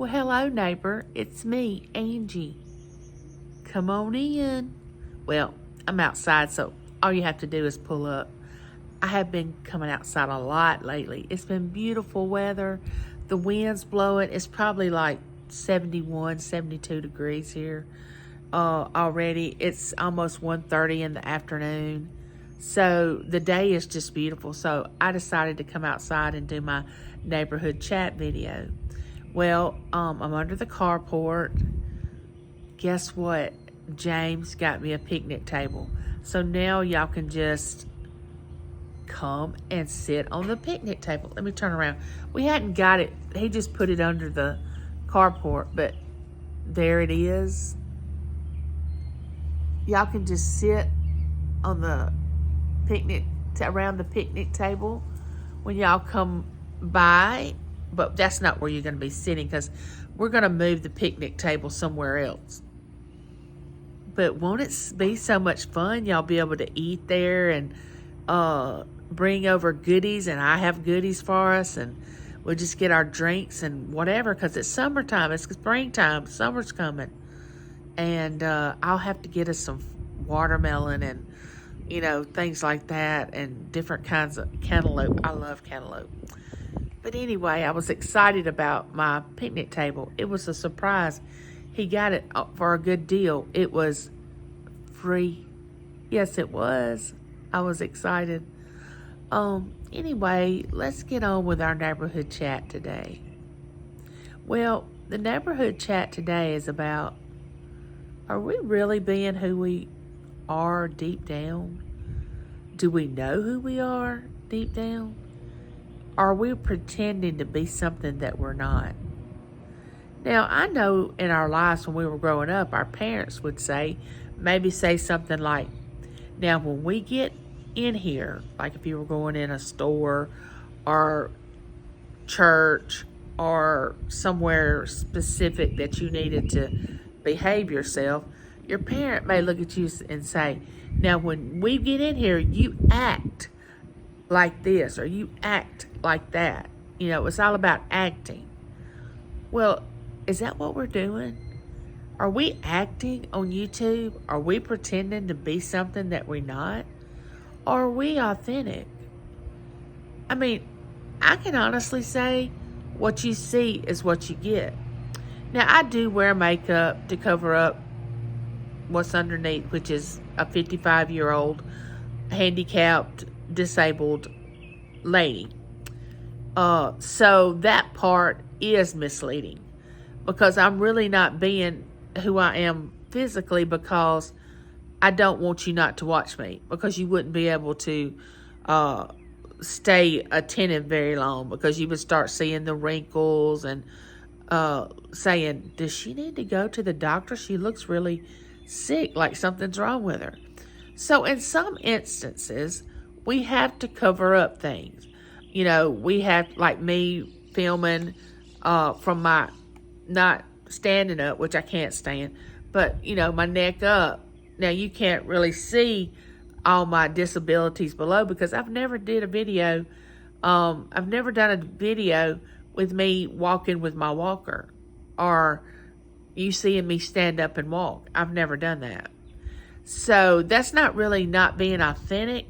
Well, hello, neighbor. It's me, Angie. Come on in. Well, I'm outside, so all you have to do is pull up. I have been coming outside a lot lately. It's been beautiful weather. The wind's blowing. It's probably like 71, 72 degrees here already. It's almost 1:30 in the afternoon. So the day is just beautiful. So I decided to come outside and do my neighborhood chat video. Well, I'm under the carport. Guess what? James got me a picnic table. So now y'all can just come and sit on the picnic table. Let me turn around. We hadn't got it. He just put it under the carport, but there it is. Y'all can just sit on the picnic, around the picnic table when y'all come by. But that's not where you're going to be sitting, because we're going to move the picnic table somewhere else. But won't it be so much fun? Y'all be able to eat there and bring over goodies, and I have goodies for us, and we'll just get our drinks and whatever, because it's summertime, it's springtime, summer's coming. And I'll have to get us some watermelon and, things like that, and different kinds of cantaloupe. I love cantaloupe. But anyway, I was excited about my picnic table. It was a surprise. He got it for a good deal. It was free. Yes, it was. I was excited. Anyway, let's get on with our neighborhood chat today. Well, the neighborhood chat today is about, are we really being who we are deep down? Do we know who we are deep down? Are we pretending to be something that we're not? Now, I know in our lives when we were growing up, our parents would maybe say something like, now when we get in here, like if you were going in a store or church or somewhere specific that you needed to behave yourself, your parent may look at you and say, now when we get in here, you act like this or you act like that. It's all about acting. Well, is that what we're doing? Are we acting on YouTube? Are we pretending to be something that we're not? Or are we authentic? I mean, I can honestly say what you see is what you get. Now, I do wear makeup to cover up what's underneath, which is a 55-year-old handicapped, disabled lady. So that part is misleading, because I'm really not being who I am physically, because I don't want you not to watch me, because you wouldn't be able to stay attentive very long, because you would start seeing the wrinkles and saying, does she need to go to the doctor? She looks really sick, like something's wrong with her. So in some instances, we have to cover up things. We have, like me filming from my not standing up, which I can't stand, but, my neck up. Now, you can't really see all my disabilities below, because I've never did a video. I've never done a video with me walking with my walker, or you seeing me stand up and walk. I've never done that. So that's not really not being authentic.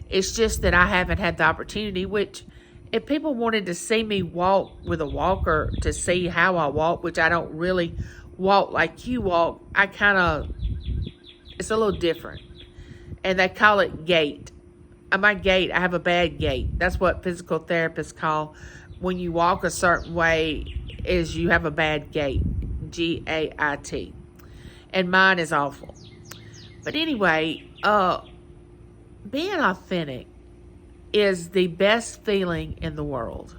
It's just that I haven't had the opportunity, which if people wanted to see me walk with a walker to see how I walk, which I don't really walk like you walk, it's a little different. And they call it gait. My gait, I have a bad gait. That's what physical therapists call when you walk a certain way, is you have a bad gait. G-A-I-T. And mine is awful. But anyway, being authentic is the best feeling in the world.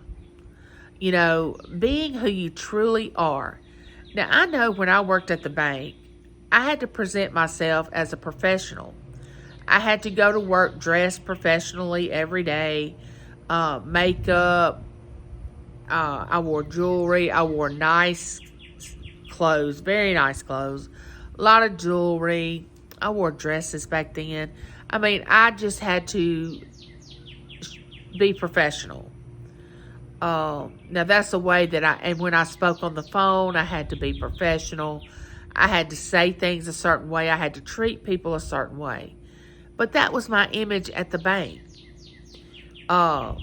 Being who you truly are. Now, I know when I worked at the bank, I had to present myself as a professional. I had to go to work dressed professionally every day, makeup. I wore jewelry. I wore nice clothes, very nice clothes, a lot of jewelry. I wore dresses back then. I just had to be professional. Now that's the way that and when I spoke on the phone, I had to be professional. I had to say things a certain way. I had to treat people a certain way. But that was my image at the bank. I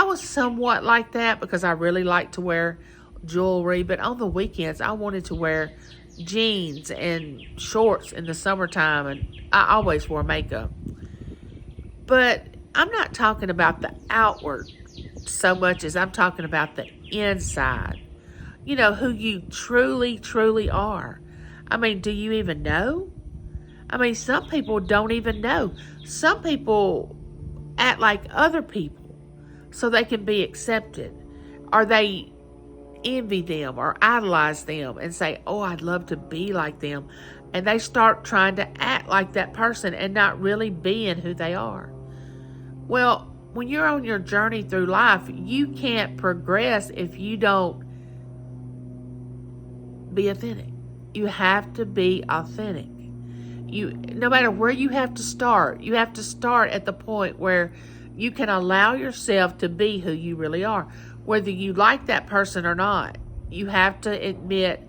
was somewhat like that because I really like to wear jewelry, but on the weekends, I wanted to wear jeans and shorts in the summertime, and I always wore makeup. But I'm not talking about the outward so much as I'm talking about the inside. You know, who you truly, truly are. I mean, do you even know? I mean, some people don't even know. Some people act like other people so they can be accepted. Or they envy them or idolize them and say, oh, I'd love to be like them. And they start trying to act like that person and not really being who they are. Well, when you're on your journey through life, you can't progress if you don't be authentic. You have to be authentic. No matter where you have to start at the point where you can allow yourself to be who you really are. Whether you like that person or not, you have to admit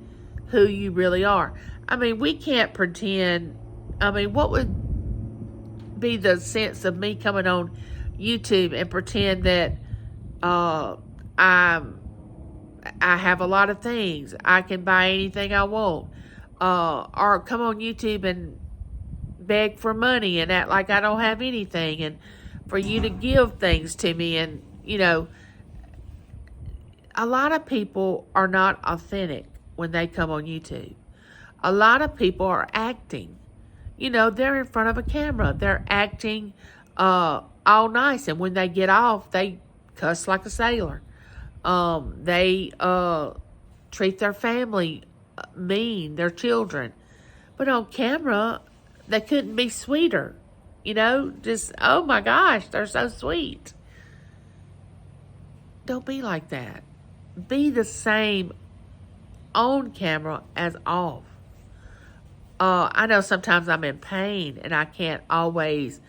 who you really are. I mean, we can't pretend. I mean, what would be the sense of me coming on YouTube and pretend that I have a lot of things. I can buy anything I want. Or come on YouTube and beg for money and act like I don't have anything, and for you to give things to me. And, you know, a lot of people are not authentic when they come on YouTube. A lot of people are acting. You know, they're in front of a camera. They're acting all nice. And when they get off, they cuss like a sailor. They treat their family mean, their children. But on camera, they couldn't be sweeter. You know, just, oh my gosh, they're so sweet. Don't be like that. Be the same on camera as off. I know sometimes I'm in pain and I can't always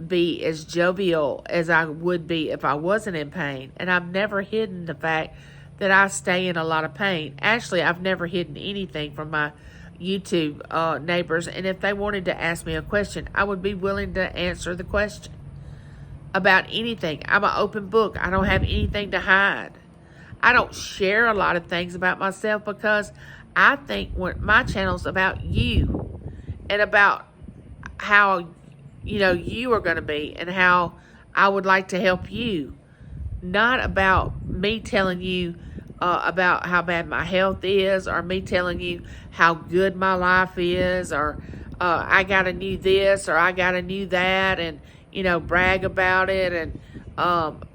be as jovial as I would be if I wasn't in pain. And I've never hidden the fact that I stay in a lot of pain. Actually, I've never hidden anything from my YouTube neighbors. And if they wanted to ask me a question, I would be willing to answer the question about anything. I'm an open book. I don't have anything to hide. I don't share a lot of things about myself because I think my channel's about you and about how, you know, you are going to be and how I would like to help you. Not about me telling you about how bad my health is, or me telling you how good my life is, or I got a new this or I got a new that, and, you know, brag about it, and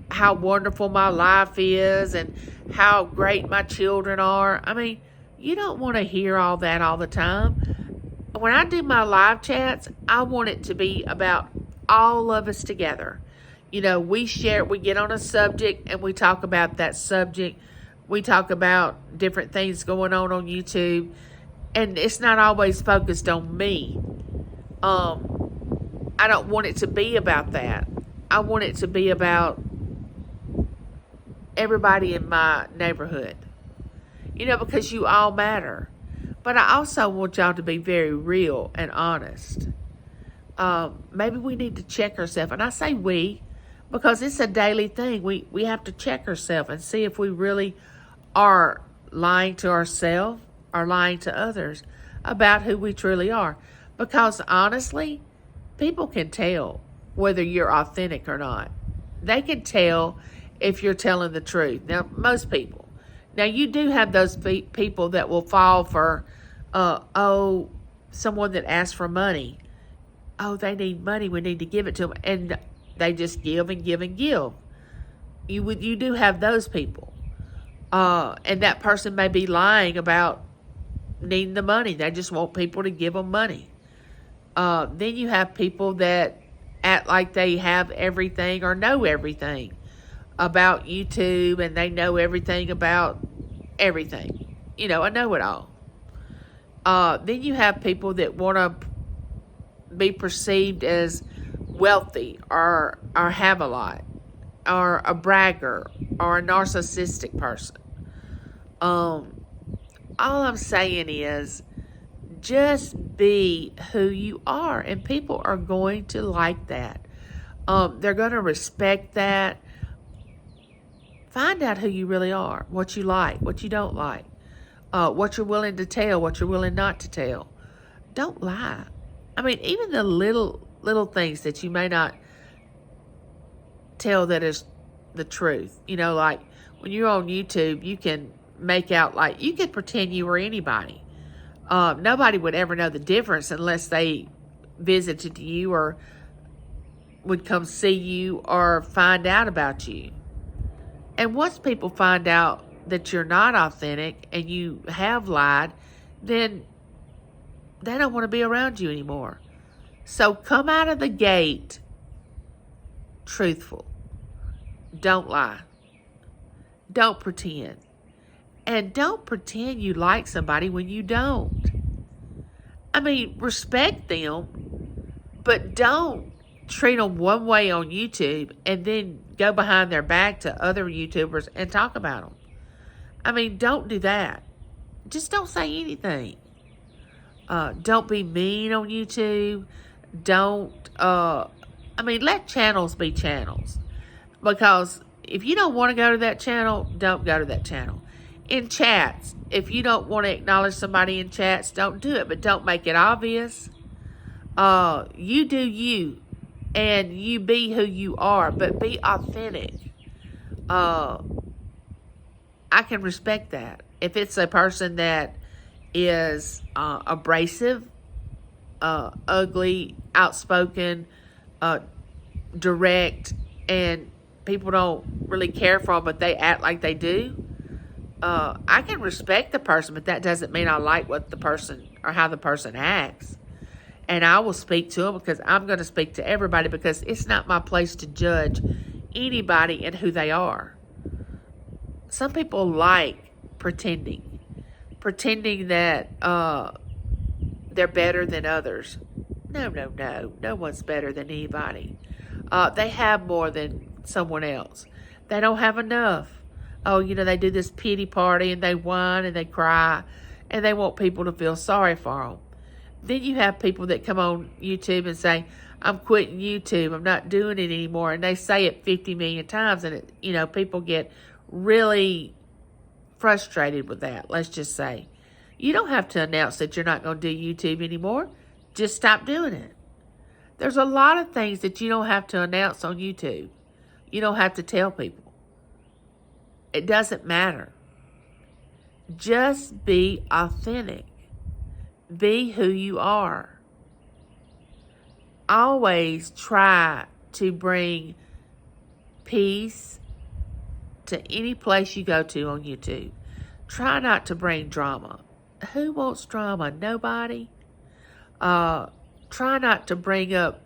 how wonderful my life is and how great my children are. I mean, you don't want to hear all that all the time. When I do my live chats, I want it to be about all of us together. You know, we get on a subject and we talk about that subject. We talk about different things going on YouTube. And it's not always focused on me. I don't want it to be about that. I want it to be about everybody in my neighborhood. You know, because you all matter. But I also want y'all to be very real and honest. Maybe we need to check ourselves. And I say we, because it's a daily thing. We have to check ourselves and see if we really are lying to ourselves or lying to others about who we truly are. Because honestly, people can tell whether you're authentic or not. They can tell if you're telling the truth. Now, most people. Now, you do have those people that will fall for, someone that asks for money. Oh, they need money. We need to give it to them. And they just give and give and give. You do have those people. And that person may be lying about needing the money. They just want people to give them money. Then you have people that act like they have everything or know everything about YouTube, and they know everything about everything. You know, I know it all. Then you have people that want to be perceived as wealthy or have a lot. or a bragger or a narcissistic person. All I'm saying is just be who you are, and people are going to like that. They're going to respect that. Find out who you really are, what you like, what you don't like, what you're willing to tell, what you're willing not to tell. Don't lie. I mean, even the little things that you may not tell that is the truth. Like when you're on YouTube, you can make out like you could pretend you were anybody. Nobody would ever know the difference unless they visited you or would come see you or find out about you. And once people find out that you're not authentic and you have lied, then they don't want to be around you anymore. So come out of the gate truthful. Don't lie. Don't pretend. And don't pretend you like somebody when you don't. I mean, respect them, but don't treat them one way on YouTube and then go behind their back to other YouTubers and talk about them. I mean, don't do that. Just don't say anything. Don't be mean on YouTube. Let channels be channels. Because if you don't want to go to that channel, don't go to that channel. In chats, if you don't want to acknowledge somebody in chats, don't do it. But don't make it obvious. You do you. And you be who you are. But be authentic. I can respect that. If it's a person that is abrasive, ugly, outspoken, direct, and people don't really care for them, but they act like they do, I can respect the person, but that doesn't mean I like what the person or how the person acts. And I will speak to them because I'm going to speak to everybody, because it's not my place to judge anybody and who they are. Some people like pretending that they're better than others. No one's better than anybody. They have more than someone else. They don't have enough. They do this pity party and they whine and they cry and they want people to feel sorry for them. Then you have people that come on YouTube and say, I'm quitting YouTube, I'm not doing it anymore. And they say it 50 million times, and people get really frustrated with that, let's just say. You don't have to announce that you're not going to do YouTube anymore. Just stop doing it. There's a lot of things that you don't have to announce on YouTube. You don't have to tell people. It doesn't matter. Just be authentic. Be who you are. Always try to bring peace to any place you go to on YouTube. Try not to bring drama. Who wants drama? Nobody. Try not to bring up,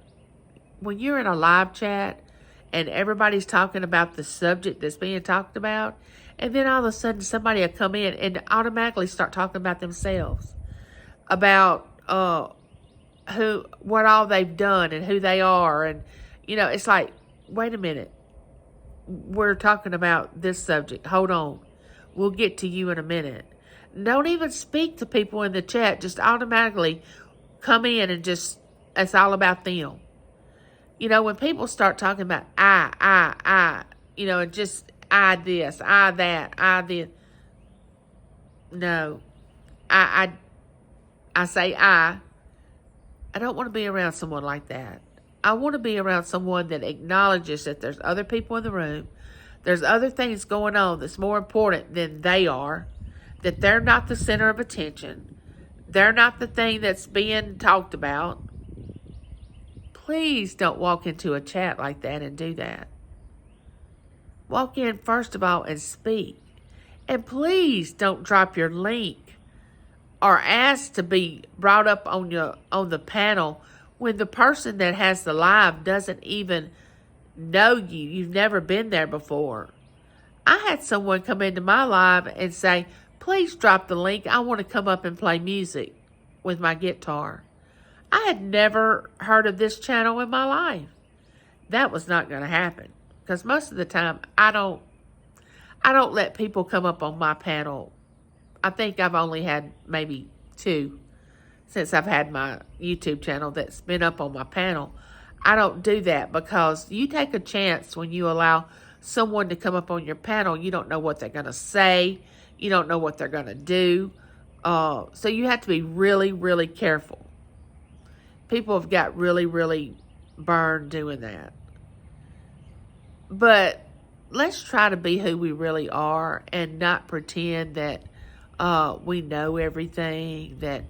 when you're in a live chat and everybody's talking about the subject that's being talked about, and then all of a sudden somebody will come in and automatically start talking about themselves, about what all they've done and who they are. And it's like, wait a minute, we're talking about this subject, hold on, we'll get to you in a minute. Don't even speak to people in the chat. Just automatically come in and just, it's all about them. When people start talking about and just I this, I that, I this. No. I say I don't want to be around someone like that. I want to be around someone that acknowledges that there's other people in the room. There's other things going on that's more important than they are. That they're not the center of attention. They're not the thing that's being talked about. Please don't walk into a chat like that and do that. Walk in, first of all, and speak. And please don't drop your link or ask to be brought up on the panel when the person that has the live doesn't even know you. You've never been there before. I had someone come into my live and say, please drop the link. I want to come up and play music with my guitar. I had never heard of this channel in my life. That was not going to happen because most of the time I don't let people come up on my panel. I think I've only had maybe 2 since I've had my YouTube channel that's been up on my panel. I don't do that because you take a chance when you allow someone to come up on your panel. You don't know what they're going to say. You don't know what they're going to do. So you have to be really, really careful. People have got really, really burned doing that. But let's try to be who we really are and not pretend that we know everything, that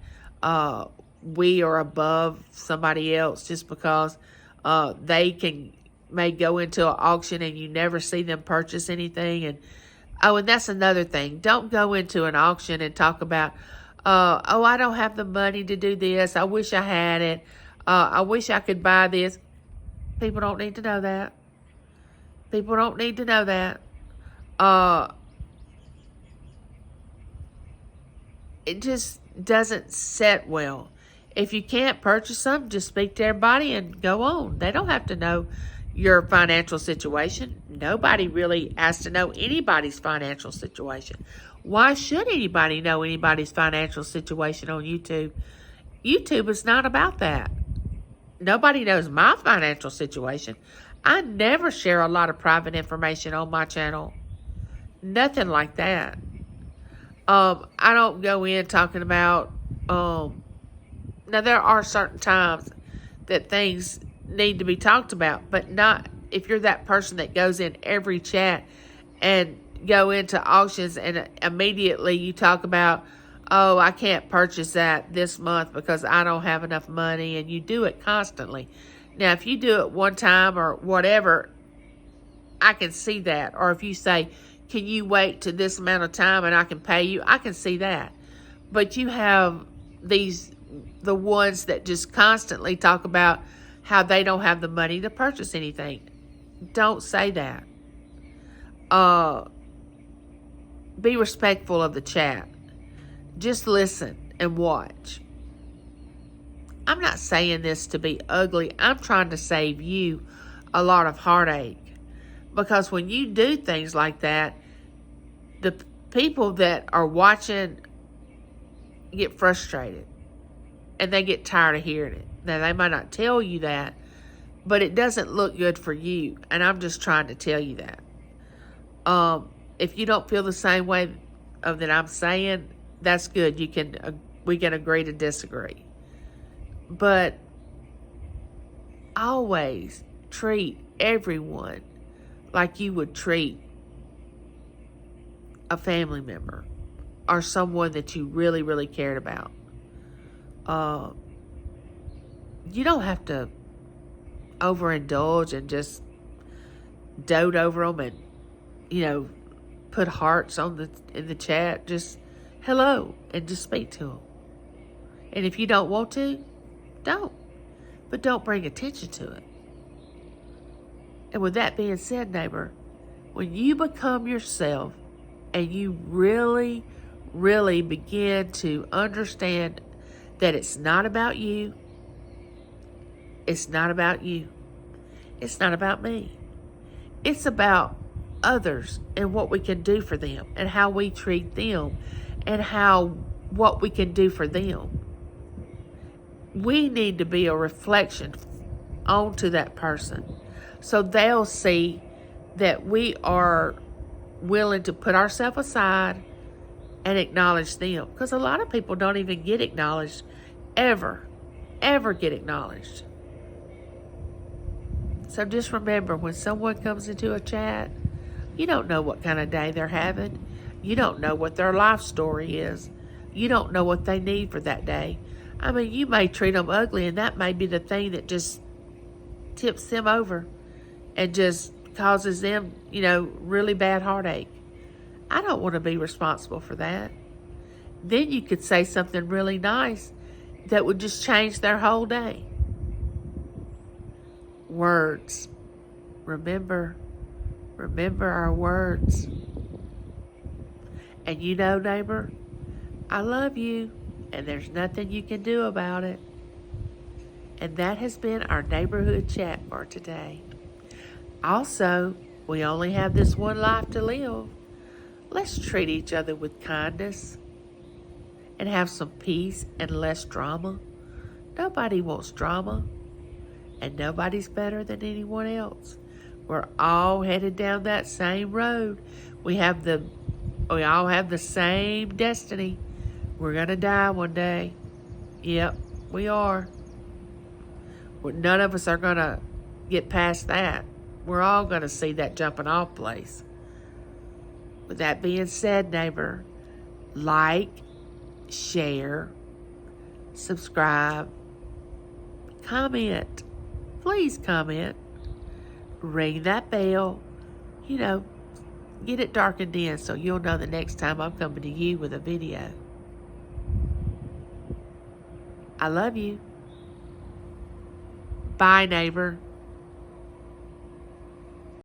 we are above somebody else just because they may go into an auction and you never see them purchase anything. And that's another thing. Don't go into an auction and talk about, I don't have the money to do this. I wish I had it. I wish I could buy this. People don't need to know that. People don't need to know that. It just doesn't set well. If you can't purchase something, just speak to everybody and go on. They don't have to know your financial situation. Nobody really has to know anybody's financial situation. Why should anybody know anybody's financial situation on YouTube? YouTube is not about that. Nobody knows my financial situation. I never share a lot of private information on my channel. Nothing like that. I don't go in talking about, now there are certain times that things need to be talked about, but not if you're that person that goes in every chat and go into auctions and immediately you talk about, oh, I can't purchase that this month because I don't have enough money, and you do it constantly. Now, if you do it one time or whatever, I can see that. Or if you say, can you wait to this amount of time and I can pay you? I can see that. But you have the ones that just constantly talk about how they don't have the money to purchase anything. Don't say that. Be respectful of the chat. Just listen and watch. I'm not saying this to be ugly. I'm trying to save you a lot of heartache. Because when you do things like that, the people that are watching get frustrated. And they get tired of hearing it. Now, they might not tell you that, but it doesn't look good for you. And I'm just trying to tell you that. If you don't feel the same way that I'm saying, that's good. We can agree to disagree. But always treat everyone like you would treat a family member or someone that you really, really cared about. You don't have to overindulge and just dote over them and, put hearts in the chat. Just hello and just speak to them. And if you don't want to, don't. But don't bring attention to it. And with that being said, neighbor, when you become yourself and you really, really begin to understand that it's not about you, it's not about you, it's not about me, it's about others and what we can do for them and how we treat them and what we can do for them. We need to be a reflection onto that person so they'll see that we are willing to put ourselves aside and acknowledge them. Because a lot of people don't even get acknowledged, ever get acknowledged. So just remember, when someone comes into a chat, you don't know what kind of day they're having. You don't know what their life story is. You don't know what they need for that day. I mean, you may treat them ugly, and that may be the thing that just tips them over and just causes them, really bad heartache. I don't want to be responsible for that. Then you could say something really nice that would just change their whole day. Words. Remember our words. And neighbor, I love you, and there's nothing you can do about it. And that has been our neighborhood chat for today. Also, We only have this one life to live. Let's treat each other with kindness and have some peace and less drama. Nobody wants drama, and nobody's better than anyone else. We're all headed down that same road. We all have the same destiny. We're gonna die one day. Yep, we are. None of us are gonna get past that. We're all gonna see that jumping off place. With that being said, neighbor, like, share, subscribe, comment. Please comment. Ring that bell. Get it darkened in so you'll know the next time I'm coming to you with a video. I love you. Bye, neighbor.